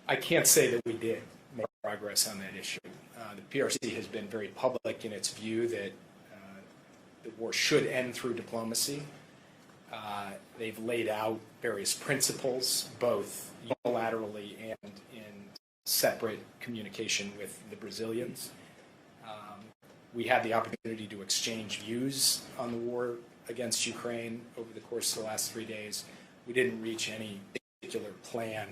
I can't say that we did make progress on that issue. The PRC has been very public in its view that the war should end through diplomacy. They've laid out various principles, both unilaterally and in separate communication with the Brazilians. We had the opportunity to exchange views on the war against Ukraine over the course of the last 3 days. We didn't reach any particular plan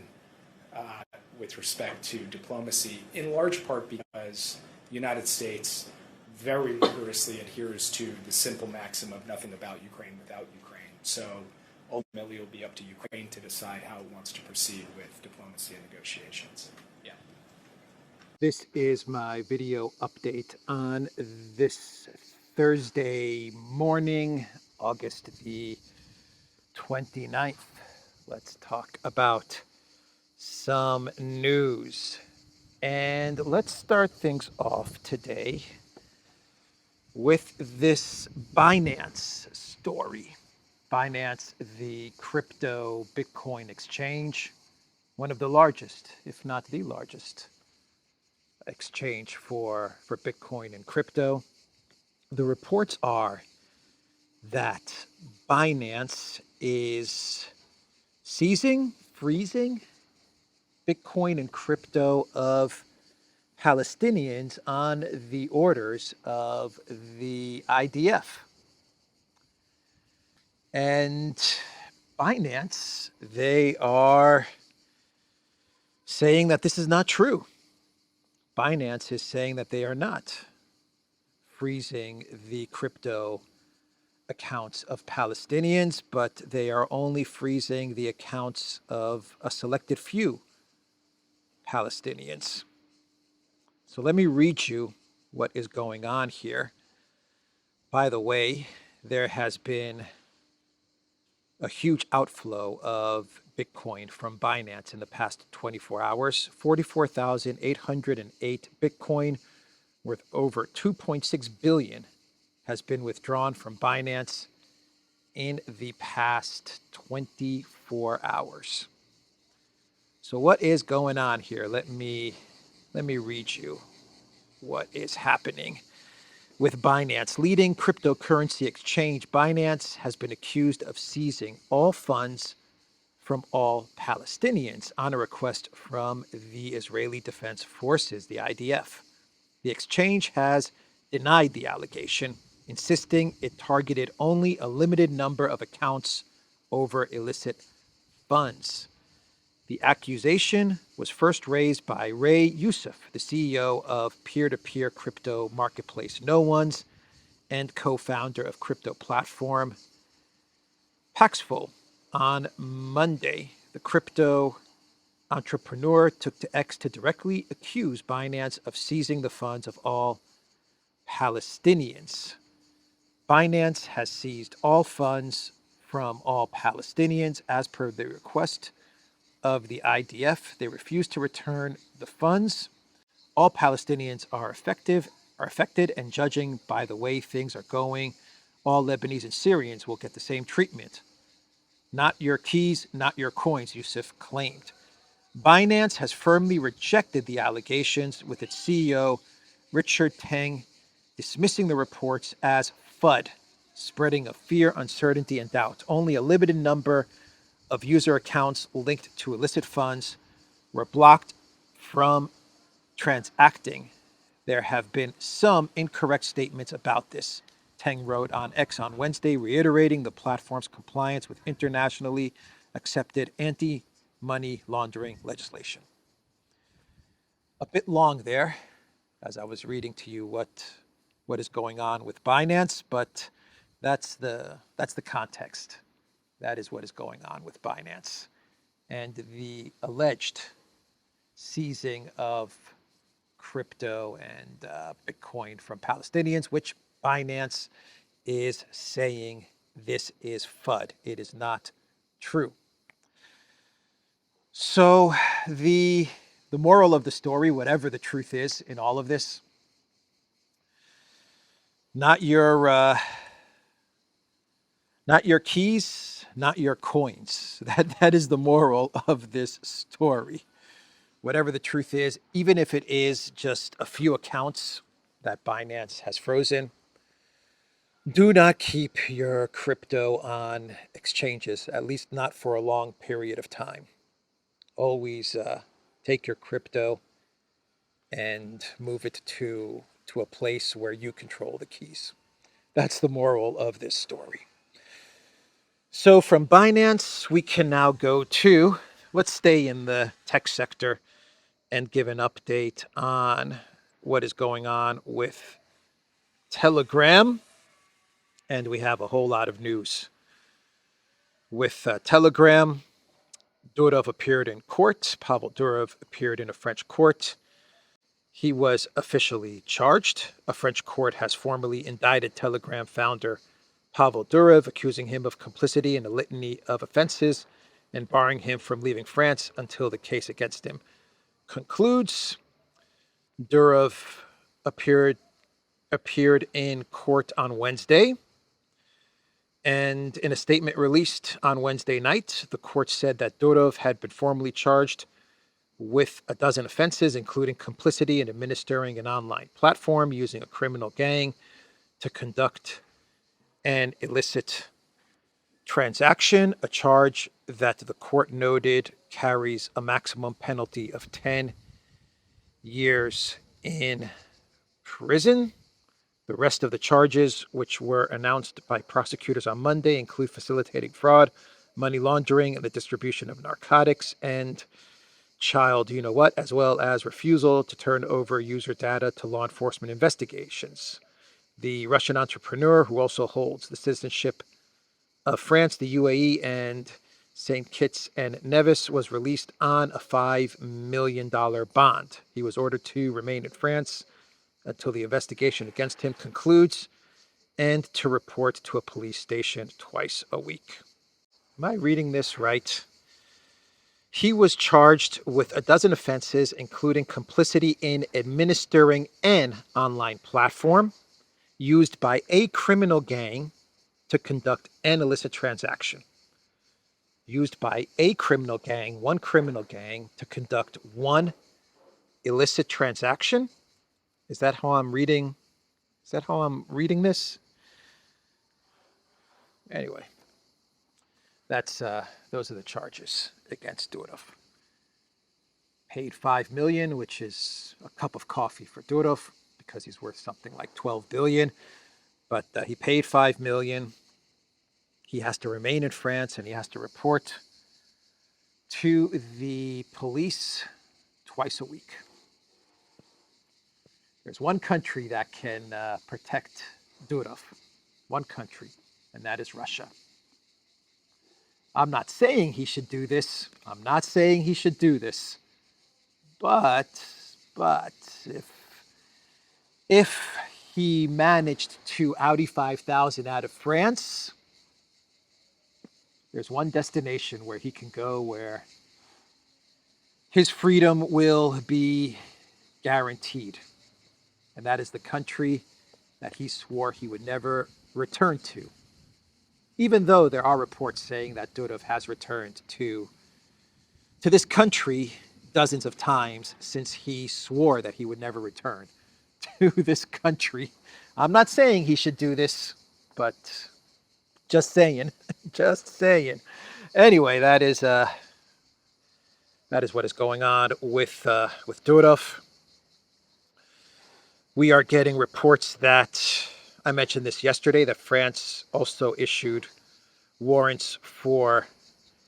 with respect to diplomacy, in large part because the United States very rigorously adheres to the simple maxim of nothing about Ukraine without Ukraine. So ultimately, it will be up to Ukraine to decide how it wants to proceed with diplomacy and negotiations. Yeah. This is my video update on this Thursday morning, August the 29th. Let's talk about some news. And let's start things off today with this Binance story. Binance, the crypto Bitcoin exchange, one of the largest, if not the largest, exchange for Bitcoin and crypto. The reports are that Binance is freezing Bitcoin and crypto of Palestinians on the orders of the IDF. And Binance, they are saying that this is not true. Binance is saying that they are not freezing the crypto accounts of Palestinians, but they are only freezing the accounts of a selected few Palestinians. So let me read you what is going on here. By the way, there has been a huge outflow of Bitcoin from Binance in the past 24 hours. 44,808 Bitcoin worth over 2.6 billion has been withdrawn from Binance in the past 24 hours. So what is going on here? Let me read you what is happening with Binance. Leading cryptocurrency exchange, Binance has been accused of seizing all funds from all Palestinians on a request from the Israeli Defense Forces, the IDF. The exchange has denied the allegation, insisting it targeted only a limited number of accounts over illicit funds. The accusation was first raised by Ray Youssef, the CEO of peer-to-peer crypto marketplace No Ones and co-founder of crypto platform Paxful. On Monday, the crypto entrepreneur took to X to directly accuse Binance of seizing the funds of all Palestinians. Binance has seized all funds from all Palestinians as per the request of the IDF. They refuse to return the funds. All Palestinians are affected, and judging by the way things are going, all Lebanese and Syrians will get the same treatment. Not your keys, not your coins, Youssef claimed. Binance has firmly rejected the allegations, with its CEO, Richard Teng, dismissing the reports as FUD, spreading of fear, uncertainty, and doubt. Only a limited number of user accounts linked to illicit funds were blocked from transacting. There have been some incorrect statements about this, Teng wrote on X on Wednesday, reiterating the platform's compliance with internationally accepted anti-money laundering legislation. A bit long there, as I was reading to you what is going on with Binance, but that's the context. That is what is going on with Binance and the alleged seizing of crypto and Bitcoin from Palestinians, which Binance is saying this is FUD. It is not true. So the moral of the story, whatever the truth is in all of this, not your keys, not your coins. That is the moral of this story. whatever the truth is, even if it is just a few accounts that Binance has frozen, do not keep your crypto on exchanges, at least not for a long period of time. Always take your crypto and move it to a place where you control the keys. That's the moral of this story. So from Binance, we can now go to, let's stay in the tech sector and give an update on what is going on with Telegram. And we have a whole lot of news. With Telegram, Durov appeared in court. Pavel Durov appeared in a French court. He was officially charged. A French court has formally indicted Telegram founder Pavel Durov, accusing him of complicity in a litany of offenses and barring him from leaving France until the case against him concludes. Durov appeared in court on Wednesday. And in a statement released on Wednesday night, the court said that Durov had been formally charged with a dozen offenses, including complicity in administering an online platform using a criminal gang to conduct an illicit transaction, a charge that the court noted carries a maximum penalty of 10 years in prison. The rest of the charges, which were announced by prosecutors on Monday, include facilitating fraud, money laundering, and the distribution of narcotics, and child you-know-what, as well as refusal to turn over user data to law enforcement investigations. The Russian entrepreneur, who also holds the citizenship of France, the UAE, and St. Kitts and Nevis, was released on a $5 million bond. He was ordered to remain in France until the investigation against him concludes and to report to a police station twice a week. Am I reading this right? He was charged with a dozen offenses, including complicity in administering an online platform used by a criminal gang to conduct an illicit transaction. Used by a criminal gang, one criminal gang, to conduct one illicit transaction? Is that how I'm reading? Is that how I'm reading this? Anyway, that's those are the charges against Durov. Paid $5 million, which is a cup of coffee for Durov because he's worth something like $12 billion. But he paid $5 million. He has to remain in France and he has to report to the police twice a week. There's one country that can protect Durov. One country, and that is Russia. I'm not saying he should do this. But if he managed to Audi 5000 out of France, there's one destination where he can go where his freedom will be guaranteed. And that is the country that he swore he would never return to. Even though there are reports saying that Durov has returned to this country dozens of times since he swore that he would never return to this country. I'm not saying he should do this, but just saying. Anyway, that is what is going on with Durov. We are getting reports that, I mentioned this yesterday, that France also issued warrants for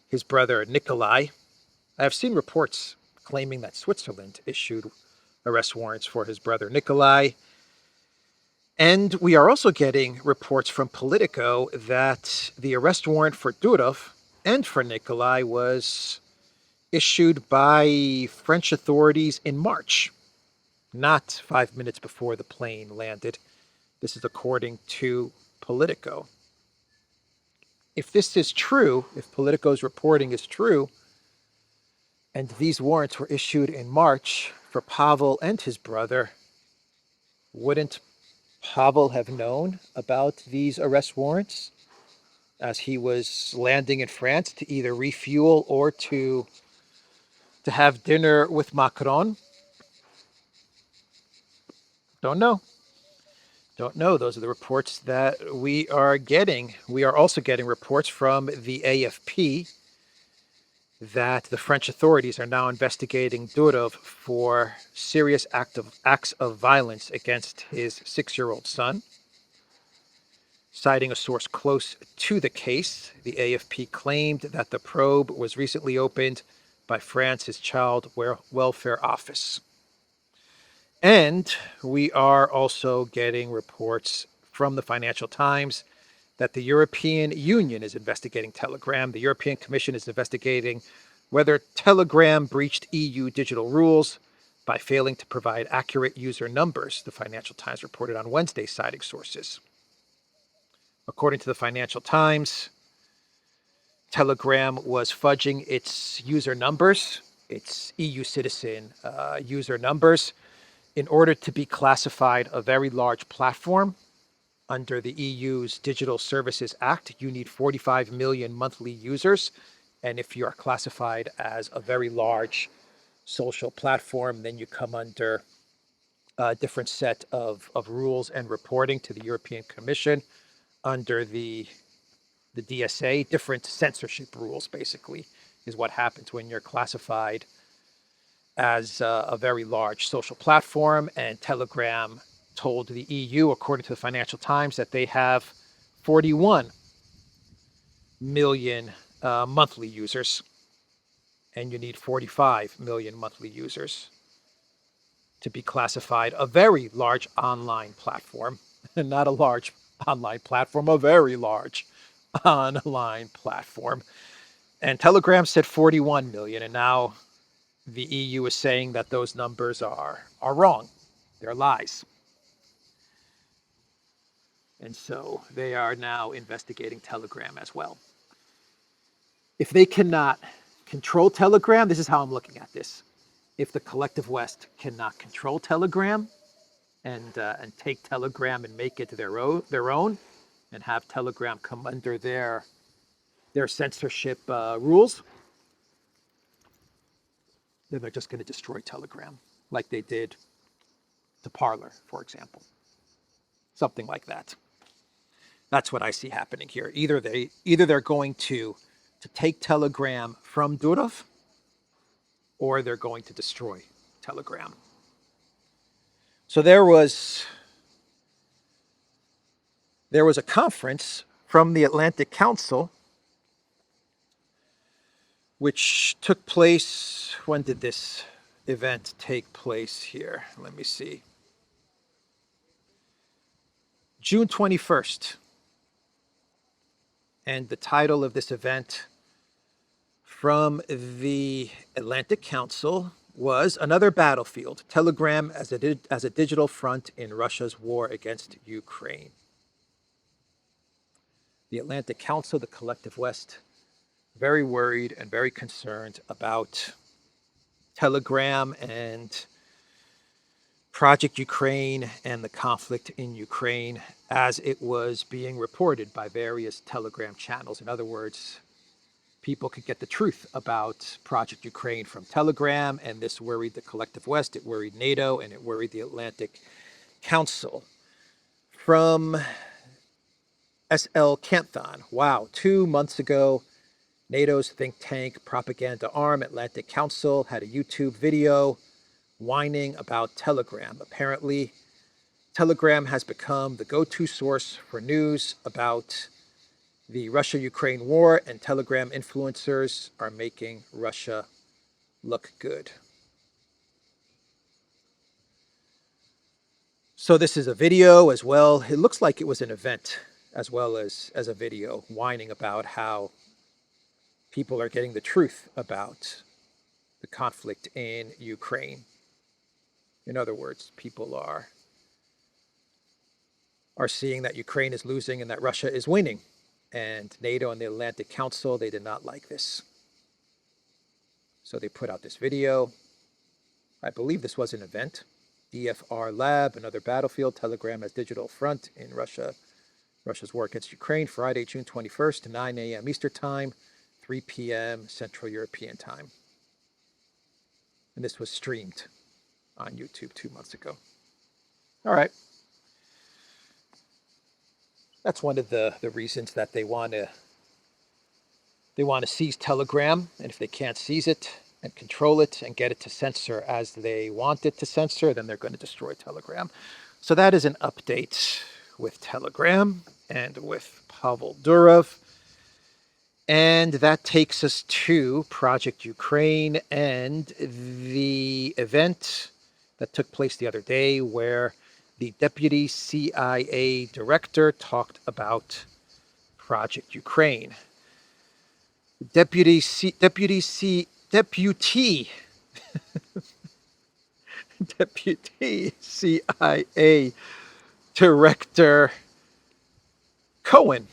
his brother Nikolai. I have seen reports claiming that Switzerland issued arrest warrants for his brother Nikolai. And we are also getting reports from Politico that the arrest warrant for Durov and for Nikolai was issued by French authorities in March, not 5 minutes before the plane landed. This is according to Politico. If this is true, if Politico's reporting is true, and these warrants were issued in March for Pavel and his brother, wouldn't Pavel have known about these arrest warrants as he was landing in France to either refuel or to to have dinner with Macron? Don't know. Don't know. Those are the reports that we are getting. We are also getting reports from the AFP that the French authorities are now investigating Durov for serious acts of violence against his 6-year-old son. Citing a source close to the case, the AFP claimed that the probe was recently opened by France's Child Welfare Office. And we are also getting reports from the Financial Times that the European Union is investigating Telegram. The European Commission is investigating whether Telegram breached EU digital rules by failing to provide accurate user numbers, the Financial Times reported on Wednesday, citing sources. According to the Financial Times, Telegram was fudging its user numbers, its EU citizen user numbers, in order to be classified a very large platform. Under the EU's Digital Services Act, you need 45 million monthly users. And if you are classified as a very large social platform, then you come under a different set of rules and reporting to the European Commission under the DSA. Different censorship rules, basically, is what happens when you're classified as a very large social platform. And Telegram told the EU, according to the Financial Times, that they have 41 million monthly users, and you need 45 million monthly users to be classified a very large online platform. Not a large online platform, a very large online platform. And Telegram said 41 million, and now the EU is saying that those numbers are wrong. They're lies. And so they are now investigating Telegram as well. If they cannot control Telegram, this is how I'm looking at this. If the collective West cannot control Telegram and take Telegram and make it their own, and have Telegram come under their censorship rules, then they're just going to destroy Telegram, like they did to Parler, for example. Something like that. That's what I see happening here. Either they're going to take Telegram from Durov, or they're going to destroy Telegram. So there was a conference from the Atlantic Council, which took place. When did this event take place here? Let me see. June 21st. And the title of this event from the Atlantic Council was Another Battlefield, Telegram as a Digital Front in Russia's War Against Ukraine. The Atlantic Council, the collective West, very worried and very concerned about Telegram and Project Ukraine and the conflict in Ukraine as it was being reported by various Telegram channels. In other words, people could get the truth about Project Ukraine from Telegram, and this worried the collective West, it worried NATO, and it worried the Atlantic Council. From S.L. Canthon, wow, 2 months ago, NATO's think tank propaganda arm, Atlantic Council, had a YouTube video whining about Telegram. Apparently, Telegram has become the go-to source for news about the Russia-Ukraine war, and Telegram influencers are making Russia look good. So this is a video as well. It looks like it was an event as well as a video whining about how people are getting the truth about the conflict in Ukraine. In other words, people are seeing that Ukraine is losing and that Russia is winning. And NATO and the Atlantic Council, they did not like this. So they put out this video. I believe this was an event. DFR Lab, Another Battlefield, Telegram as Digital Front in Russia's war against Ukraine, Friday, June 21st, to 9 a.m. Eastern Time, 3 p.m. Central European Time. And this was streamed on YouTube 2 months ago. All right. That's one of the reasons that they want to seize Telegram. And if they can't seize it and control it and get it to censor as they want it to censor, then they're going to destroy Telegram. So that is an update with Telegram and with Pavel Durov. And that takes us to Project Ukraine and the event that took place the other day where the deputy CIA director talked about Project Ukraine. Deputy CIA Director Cohen.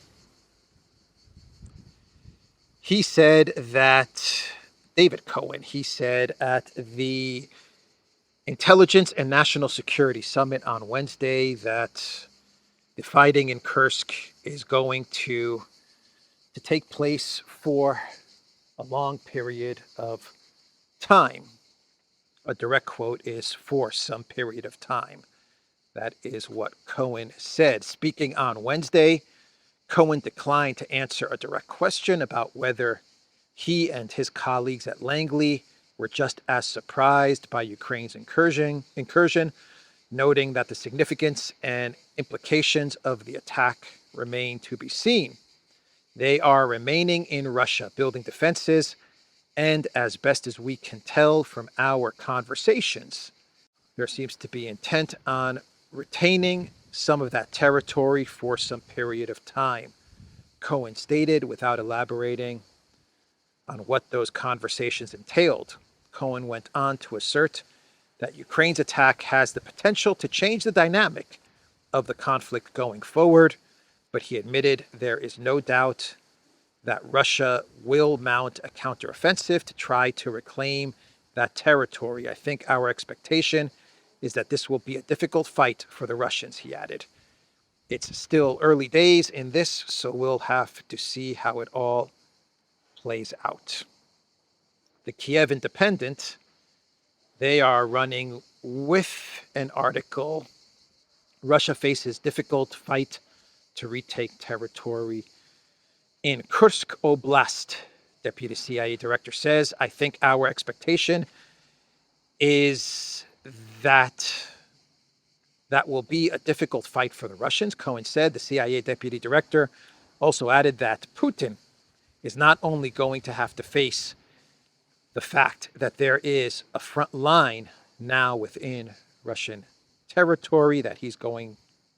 He said that, David Cohen, he said at the Intelligence and National Security Summit on Wednesday that the fighting in Kursk is going to take place for a long period of time. A direct quote is "for some period of time." That is what Cohen said. Speaking on Wednesday, Cohen declined to answer a direct question about whether he and his colleagues at Langley were just as surprised by Ukraine's incursion, noting that the significance and implications of the attack remain to be seen. They are remaining in Russia, building defenses, and as best as we can tell from our conversations, there seems to be intent on retaining some of that territory for some period of time, Cohen stated without elaborating on what those conversations entailed. Cohen went on to assert that Ukraine's attack has the potential to change the dynamic of the conflict going forward, but he admitted there is no doubt that Russia will mount a counteroffensive to try to reclaim that territory. I think our expectation is that this will be a difficult fight for the Russians, he added. It's still early days in this, so we'll have to see how it all plays out. The Kiev Independent, they are running with an article, Russia faces difficult fight to retake territory in Kursk Oblast. Deputy CIA Director says, I think our expectation is that will be a difficult fight for the Russians, Cohen said. The CIA Deputy Director also added that Putin is not only going to have to face the fact that there is a front line now within Russian territory that he's going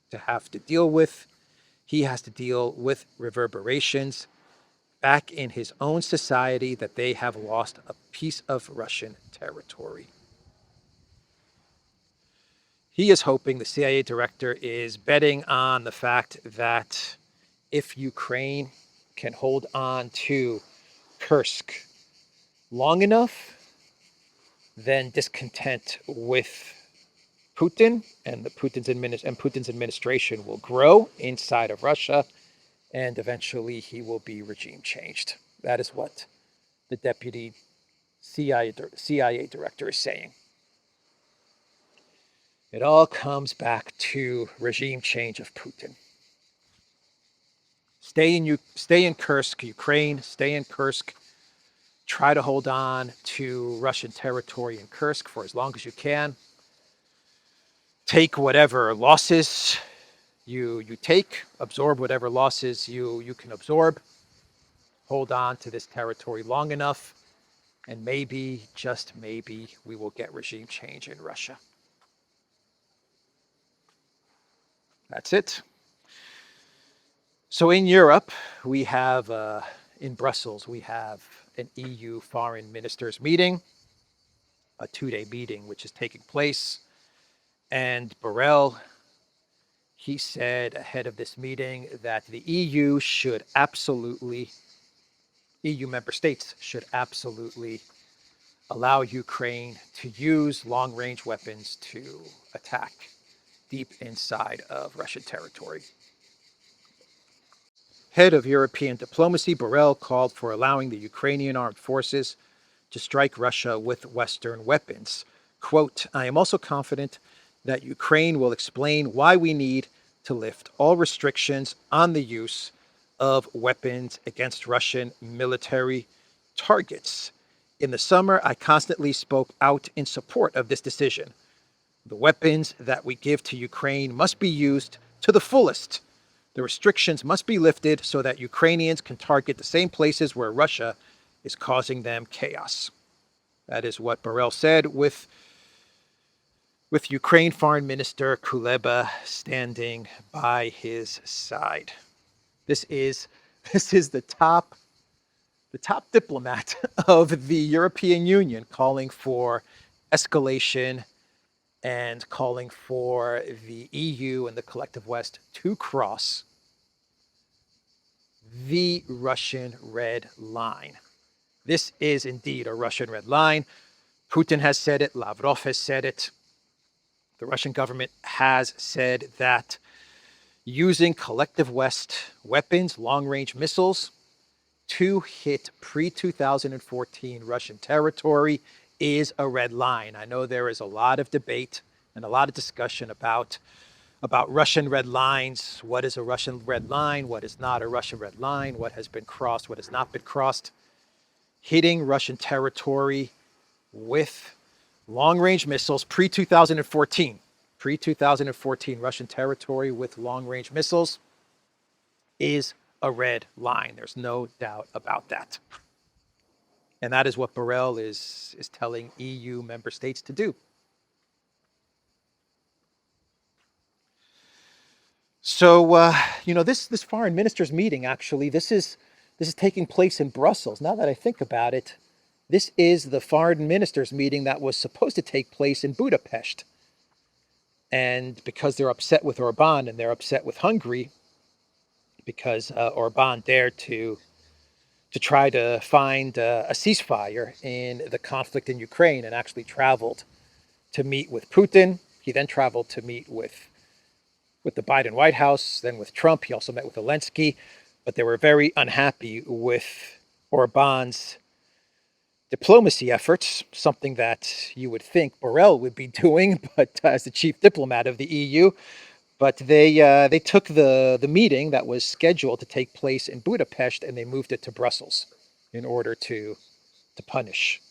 to have to deal with, he has to deal with reverberations back in his own society that they have lost a piece of Russian territory. He is hoping, the CIA director is betting on the fact that if Ukraine can hold on to Kursk long enough, then discontent with Putin and Putin's administration will grow inside of Russia, and eventually he will be regime changed. That is what the deputy CIA director is saying. It all comes back to regime change of Putin. Stay in Kursk, Ukraine. Stay in Kursk. Try to hold on to Russian territory in Kursk for as long as you can. Take whatever losses you take. Absorb whatever losses you can absorb. Hold on to this territory long enough, and maybe, just maybe, we will get regime change in Russia. That's it. So in Europe, we have, in Brussels, we have an EU foreign ministers meeting, a 2-day meeting, which is taking place. And Borrell, he said ahead of this meeting that the EU member states should absolutely allow Ukraine to use long-range weapons to attack deep inside of Russian territory. Head of European diplomacy, Borrell called for allowing the Ukrainian armed forces to strike Russia with Western weapons. Quote, I am also confident that Ukraine will explain why we need to lift all restrictions on the use of weapons against Russian military targets. In the summer, I constantly spoke out in support of this decision. The weapons that we give to Ukraine must be used to the fullest. The restrictions must be lifted so that Ukrainians can target the same places where Russia is causing them chaos. That is what Borrell said with Ukraine Foreign Minister Kuleba standing by his side. This is the top diplomat of the European Union calling for escalation and calling for the EU and the collective West to cross the Russian red line. This is indeed a Russian red line. Putin has said it. Lavrov has said it. The Russian government has said that using collective West weapons, long-range missiles, to hit pre-2014 Russian territory is a red line. I know there is a lot of debate and a lot of discussion about Russian red lines. What is a Russian red line? What is not a Russian red line? What has been crossed? What has not been crossed? Hitting Russian territory with long-range missiles pre-2014 Russian territory with long-range missiles is a red line. There's no doubt about that. And that is what Borrell is telling EU member states to do. So, this foreign ministers meeting, actually, this is taking place in Brussels. Now that I think about it, this is the foreign ministers meeting that was supposed to take place in Budapest. And because they're upset with Orban and they're upset with Hungary, because Orban dared to try to find a ceasefire in the conflict in Ukraine and actually traveled to meet with Putin. He then traveled to meet with the Biden White House, then with Trump. He also met with Zelensky, but they were very unhappy with Orban's diplomacy efforts, something that you would think Borrell would be doing, but as the chief diplomat of the EU. But they took the meeting that was scheduled to take place in Budapest and they moved it to Brussels in order to punish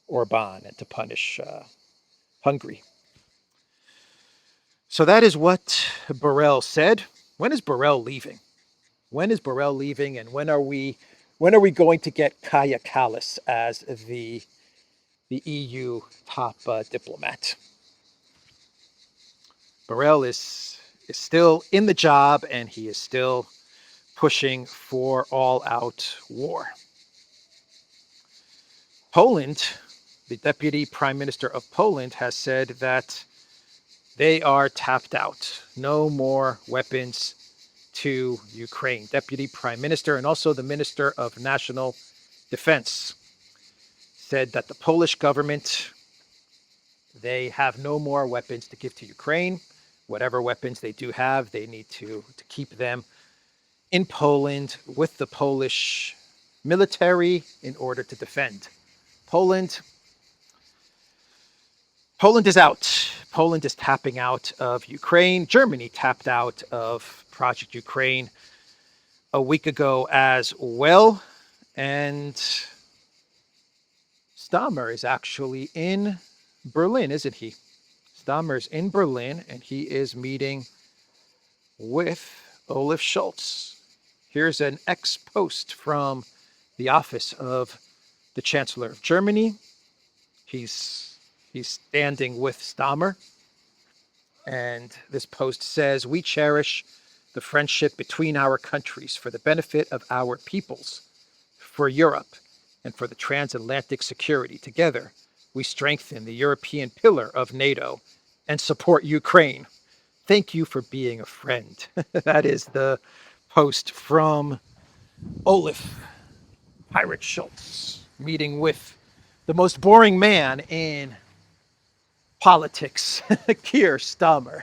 Orban and to punish Hungary. So that is what Borrell said. When is Borrell leaving? When is Borrell leaving, and when are we going to get Kaja Kallas as the EU top diplomat? Borrell is still in the job, and he is still pushing for all-out war. Poland, the deputy prime minister of Poland, has said that they are tapped out. No more weapons to Ukraine. Deputy prime minister and also the minister of national defense said that the Polish government, they have no more weapons to give to Ukraine. Whatever weapons they do have, they need to keep them in Poland with the Polish military in order to defend Poland. Poland is out. Poland is tapping out of Ukraine. Germany tapped out of Project Ukraine a week ago as well. And Stammer is actually in Berlin, isn't he? Stammer's in Berlin, and he is meeting with Olaf Scholz. Here's an ex-post from the office of the Chancellor of Germany. He's standing with Stammer. And this post says, "We cherish the friendship between our countries for the benefit of our peoples, for Europe, and for the transatlantic security. Together, we strengthen the European pillar of NATO and support Ukraine. Thank you for being a friend." That is the post from Olaf Pirate Scholz, meeting with the most boring man in politics, Keir Starmer.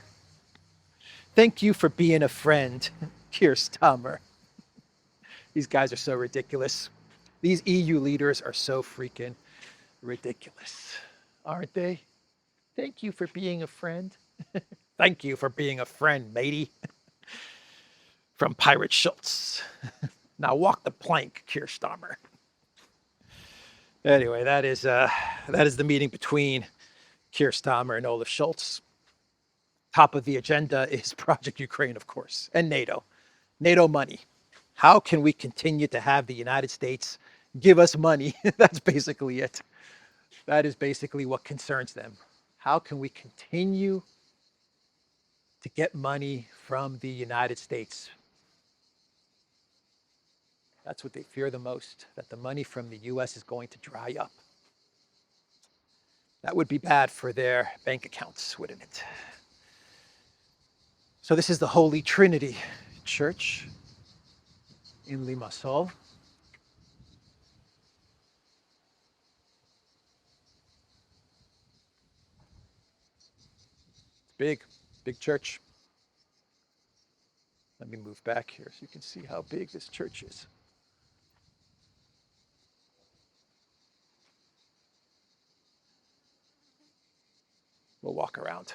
Thank you for being a friend, Keir Starmer. These guys are so ridiculous. These EU leaders are so freaking Ridiculous, aren't they? Thank you for being a friend. Thank you for being a friend, matey. From Pirate Schultz. Now walk the plank, Keir Starmer. Anyway, that is the meeting between Keir Starmer and Olaf Scholz. Top of the agenda is Project Ukraine, of course, and NATO. NATO money. How can we continue to have the United States give us money? That's basically it. That is basically what concerns them. How can we continue to get money from the United States? That's what they fear the most, that the money from the US is going to dry up. That would be bad for their bank accounts, wouldn't it? So this is the Holy Trinity Church in Limassol. It's big church. Let me move back here so you can see how big this church is. We'll walk around.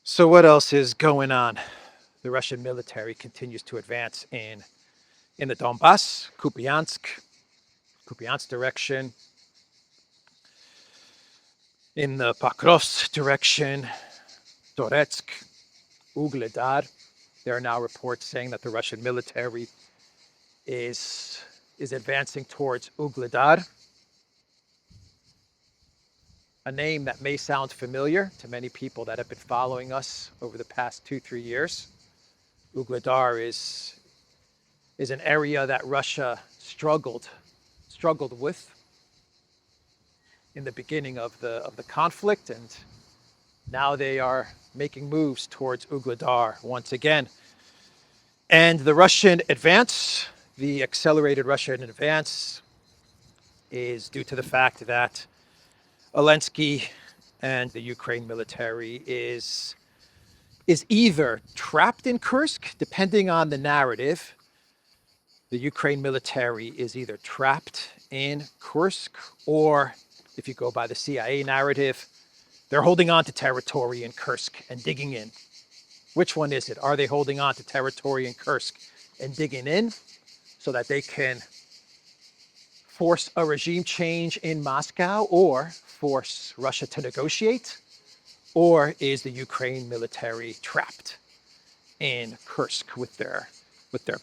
So what else is going on? The Russian military continues to advance in the Donbass, Kupiansk direction, in the Pokrovsk direction, Donetsk, Ugledar. There are now reports saying that the Russian military is advancing towards Ugledar. A name that may sound familiar to many people that have been following us over the past 2-3 years. Ugledar is an area that Russia struggled with in the beginning of the conflict, and now they are making moves towards Ugledar once again. And the Russian advance, the accelerated Russian advance, is due to the fact that Zelensky and the Ukraine military is either trapped in Kursk, depending on the narrative. The Ukraine military is either trapped in Kursk, or if you go by the CIA narrative, they're holding on to territory in Kursk and digging in. Which one is it? Are they holding on to territory in Kursk and digging in so that they can force a regime change in Moscow or force Russia to negotiate? Or is the Ukraine military trapped in Kursk with their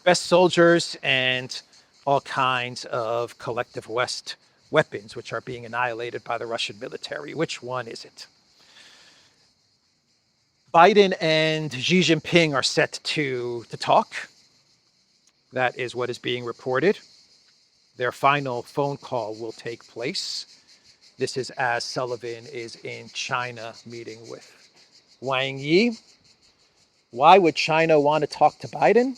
best soldiers and all kinds of collective West weapons, which are being annihilated by the Russian military? Which one is it? Biden and Xi Jinping are set to talk. That is what is being reported. Their final phone call will take place. This is as Sullivan is in China meeting with Wang Yi. Why would China want to talk to Biden?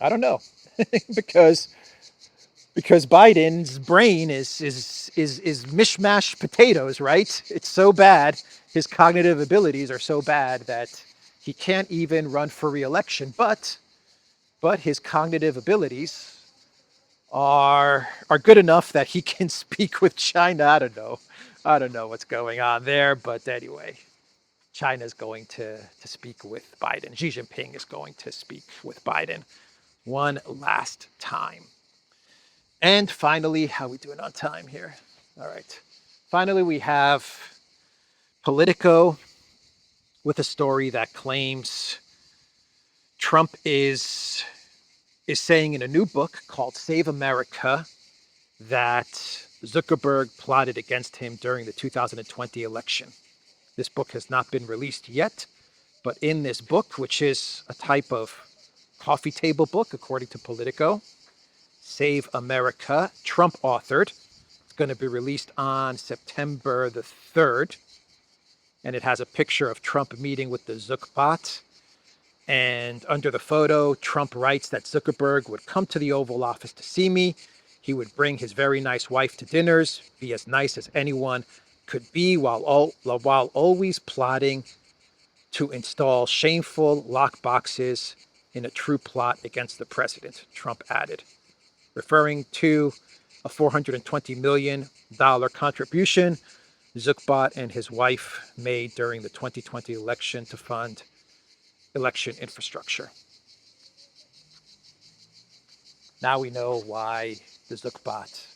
I don't know. because Biden's brain is mishmash potatoes, right? It's so bad. His cognitive abilities are so bad that he can't even run for re-election. But his cognitive abilities are good enough that he can speak with China. I don't know what's going on there, but anyway, China's going to speak with Biden. Xi Jinping is going to speak with Biden one last time. And finally, how are we doing on time here? All right. Finally, we have Politico with a story that claims Trump is saying in a new book called Save America that Zuckerberg plotted against him during the 2020 election. This book has not been released yet, but in this book, which is a type of coffee table book, according to Politico, Save America, Trump authored. It's going to be released on September the 3rd. And it has a picture of Trump meeting with the Zuck bot. And under the photo, Trump writes that Zuckerberg would come to the Oval Office to see me. He would bring his very nice wife to dinners, be as nice as anyone could be, while always plotting to install shameful lock boxes in a true plot against the president, Trump added, referring to a $420 million contribution Zuckbot and his wife made during the 2020 election to fund election infrastructure. Now we know why the Zuckbot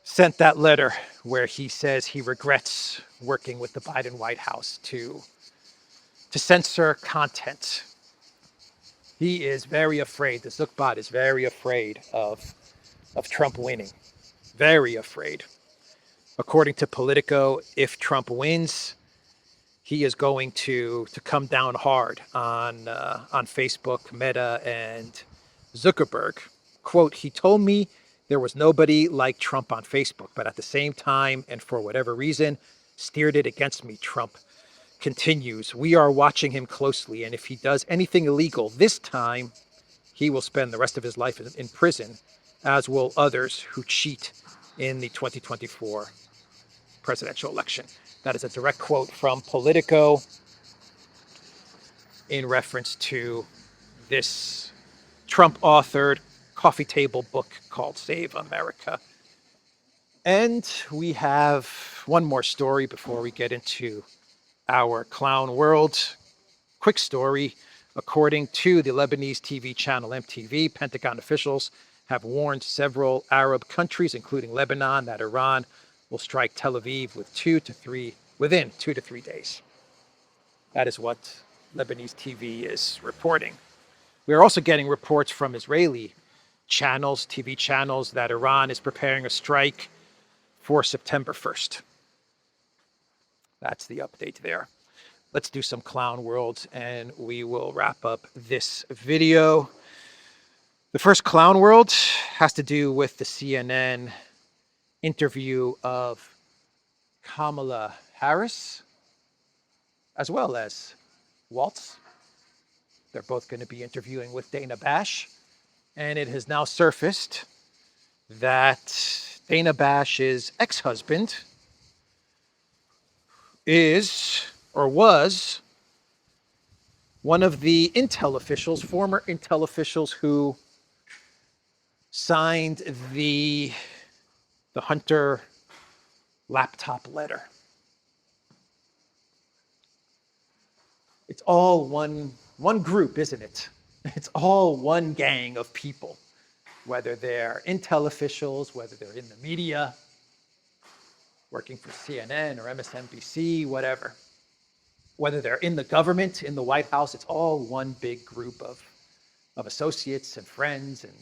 sent that letter where he says he regrets working with the Biden White House to censor content. He is very afraid, the Zuckbot is very afraid of Trump winning. Very afraid. According to Politico, if Trump wins, he is going to come down hard on Facebook, Meta, and Zuckerberg. Quote, he told me there was nobody like Trump on Facebook, but at the same time, and for whatever reason, steered it against me. Trump continues, we are watching him closely, and if he does anything illegal this time, he will spend the rest of his life in prison, as will others who cheat in the 2024 presidential election. That is a direct quote from Politico in reference to this Trump-authored coffee table book called Save America. And we have one more story before we get into our clown world. Quick story. According to the Lebanese TV channel MTV, Pentagon officials have warned several Arab countries, including Lebanon, that Iran will strike Tel Aviv within 2 to 3 days. That is what Lebanese TV is reporting. We are also getting reports from Israeli channels, TV channels, that Iran is preparing a strike for September 1st. That's the update there. Let's do some clown worlds and we will wrap up this video. The first clown world has to do with the CNN interview of Kamala Harris, as well as Waltz. They're both going to be interviewing with Dana Bash. And it has now surfaced that Dana Bash's ex-husband is, or was, one of the Intel officials, former Intel officials who signed the Hunter laptop letter. It's all one group, isn't it? It's all one gang of people, whether they're Intel officials, whether they're in the media, working for CNN or MSNBC, whatever. Whether they're in the government, in the White House, it's all one big group of associates and friends and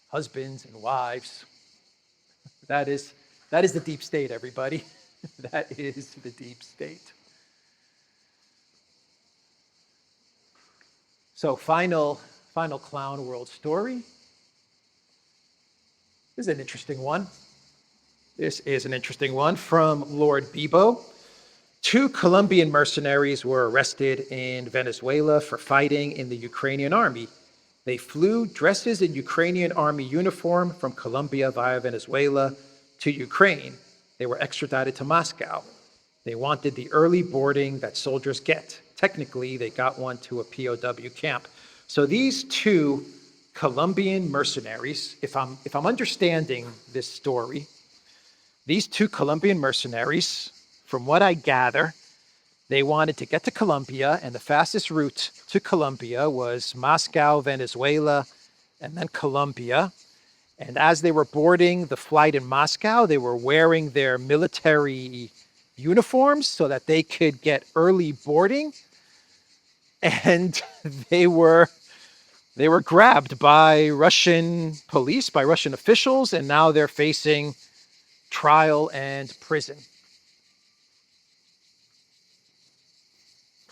husbands and wives. That is the deep state, everybody. That is the deep state. So final clown world story. This is an interesting one. This is an interesting one from Lord Bebo. 2 Colombian mercenaries were arrested in Venezuela for fighting in the Ukrainian army. They flew dresses in Ukrainian army uniform from Colombia via Venezuela to Ukraine. They were extradited to Moscow. They wanted the early boarding that soldiers get. Technically, they got one to a POW camp. So these 2 Colombian mercenaries, if I'm understanding this story, these 2 Colombian mercenaries, from what I gather, they wanted to get to Colombia, and the fastest route to Colombia was Moscow, Venezuela, and then Colombia. And as they were boarding the flight in Moscow, they were wearing their military uniforms so that they could get early boarding. And they were grabbed by Russian police, by Russian officials, and now they're facing trial and prison.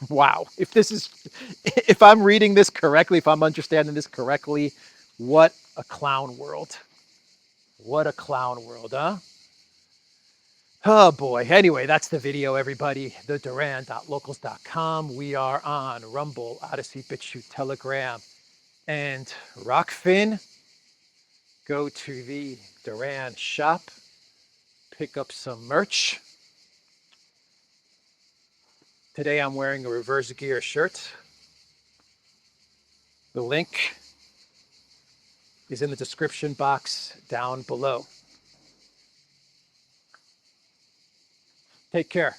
Wow. If I'm reading this correctly, if I'm understanding this correctly, what a clown world. What a clown world, huh? Oh boy. Anyway, that's the video, everybody. theduran.locals.com. We are on Rumble, ODYSEE, BitChute, Telegram, and Rockfin. Go to the Duran shop, pick up some merch. Today I'm wearing a Reverse Gear shirt. The link is in the description box down below. Take care.